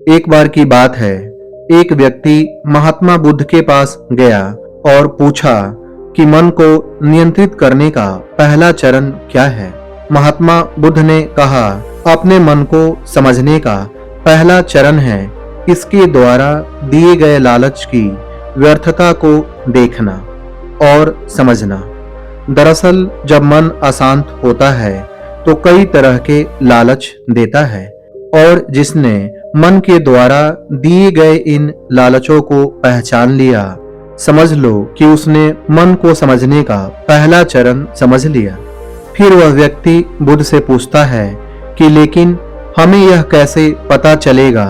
एक बार की बात है, एक व्यक्ति महात्मा बुद्ध के पास गया और पूछा कि मन को नियंत्रित करने का पहला चरण क्या है। महात्मा बुद्ध ने कहा, अपने मन को समझने का पहला चरण है इसके द्वारा दिए गए लालच की व्यर्थता को देखना और समझना। दरअसल जब मन अशांत होता है तो कई तरह के लालच देता है, और जिसने मन के द्वारा दिए गए इन लालचों को पहचान लिया, समझ लो कि उसने मन को समझने का पहला चरण समझ लिया। फिर वह व्यक्ति बुद्ध से पूछता है कि लेकिन हमें यह कैसे पता चलेगा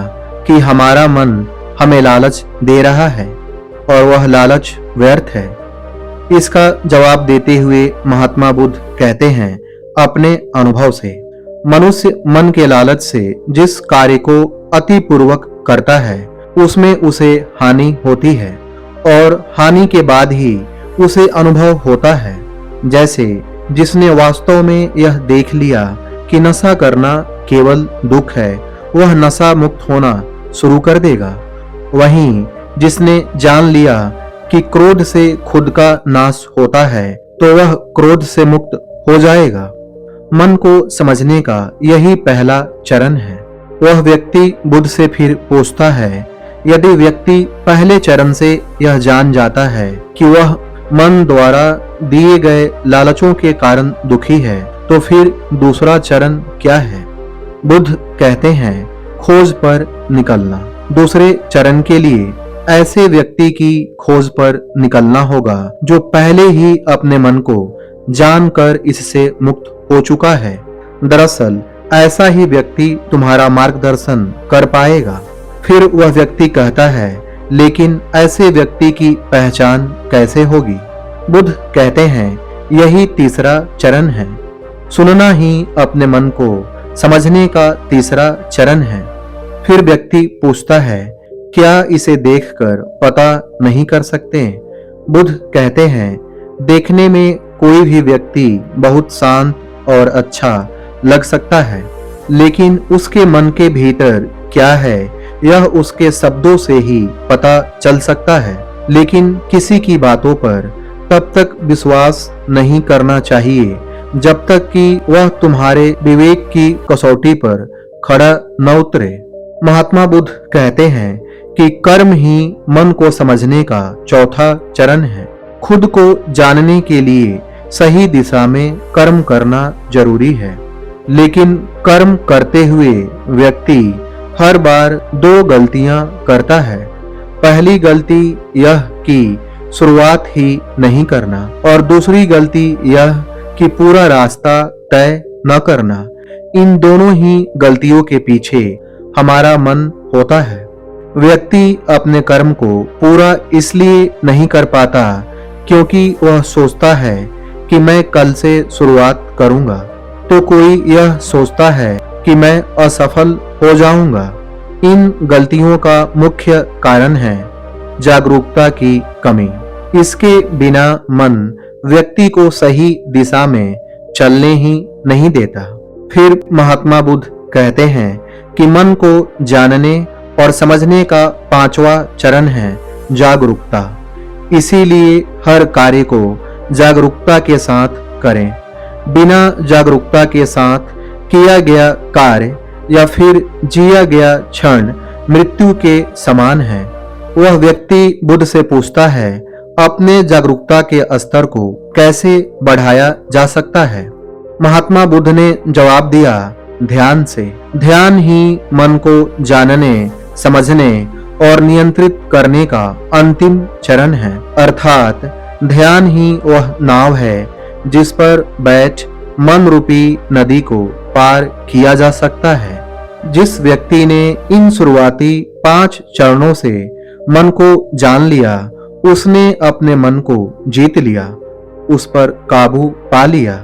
कि हमारा मन हमें लालच दे रहा है और वह लालच व्यर्थ है। इसका जवाब देते हुए महात्मा बुद्ध कहते हैं, अपने अनुभव से मनुष्य मन के लालच से जिस कार्य को अति पूर्वक करता है उसमें उसे हानि होती है, और हानि के बाद ही उसे अनुभव होता है। जैसे जिसने वास्तव में यह देख लिया कि नशा करना केवल दुख है, वह नशा मुक्त होना शुरू कर देगा। वहीं जिसने जान लिया कि क्रोध से खुद का नाश होता है, तो वह क्रोध से मुक्त हो जाएगा। मन को समझने का यही पहला चरण है। वह व्यक्ति बुद्ध से फिर पूछता है, यदि व्यक्ति पहले चरण से यह जान जाता है कि वह मन द्वारा दिए गए लालचों के कारण दुखी है, तो फिर दूसरा चरण क्या है? बुद्ध कहते हैं, खोज पर निकलना। दूसरे चरण के लिए ऐसे व्यक्ति की खोज पर निकलना होगा जो पहले ही अपने मन को जानकर इससे मुक्त हो चुका है। दरअसल ऐसा ही व्यक्ति तुम्हारा मार्गदर्शन कर पाएगा। फिर वह व्यक्ति कहता है, लेकिन ऐसे व्यक्ति की पहचान कैसे होगी? बुद्ध कहते हैं, यही तीसरा चरण है। सुनना ही अपने मन को समझने का तीसरा चरण है। फिर व्यक्ति पूछता है, क्या इसे देखकर पता नहीं कर सकते? बुद्ध कहते हैं, देखने में कोई भी व्यक्ति बहुत शांत और अच्छा लग सकता है, लेकिन उसके मन के भीतर क्या है यह उसके शब्दों से ही पता चल सकता है। लेकिन किसी की बातों पर तब तक विश्वास नहीं करना चाहिए जब तक कि वह तुम्हारे विवेक की कसौटी पर खड़ा न उतरे। महात्मा बुद्ध कहते हैं कि कर्म ही मन को समझने का चौथा चरण है। खुद को जानने के लिए सही दिशा में कर्म करना जरूरी है, लेकिन कर्म करते हुए व्यक्ति हर बार दो गलतियां करता है। पहली गलती यह कि शुरुआत ही नहीं करना, और दूसरी गलती यह कि पूरा रास्ता तय न करना। इन दोनों ही गलतियों के पीछे हमारा मन होता है। व्यक्ति अपने कर्म को पूरा इसलिए नहीं कर पाता क्योंकि वह सोचता है कि मैं कल से शुरुआत करूंगा, तो कोई यह सोचता है कि मैं असफल हो जाऊंगा। इन गलतियों का मुख्य कारण है जागरूकता की कमी। इसके बिना मन व्यक्ति को सही दिशा में चलने ही नहीं देता। फिर महात्मा बुद्ध कहते हैं कि मन को जानने और समझने का पांचवा चरण है जागरूकता। इसीलिए हर कार्य को जागरूकता के साथ करें। बिना जागरूकता के साथ किया गया कार्य या फिर जिया गया क्षण मृत्यु के समान है। वह व्यक्ति बुद्ध से पूछता है, अपने जागरूकता के स्तर को कैसे बढ़ाया जा सकता है? महात्मा बुद्ध ने जवाब दिया, ध्यान से। ध्यान ही मन को जानने, समझने और नियंत्रित करने का अंतिम चरण है। अर्थात ध्यान ही वह नाव है जिस पर बैठ मन रूपी नदी को पार किया जा सकता है। जिस व्यक्ति ने इन शुरुआती 5 चरणों से मन को जान लिया, उसने अपने मन को जीत लिया, उस पर काबू पा लिया।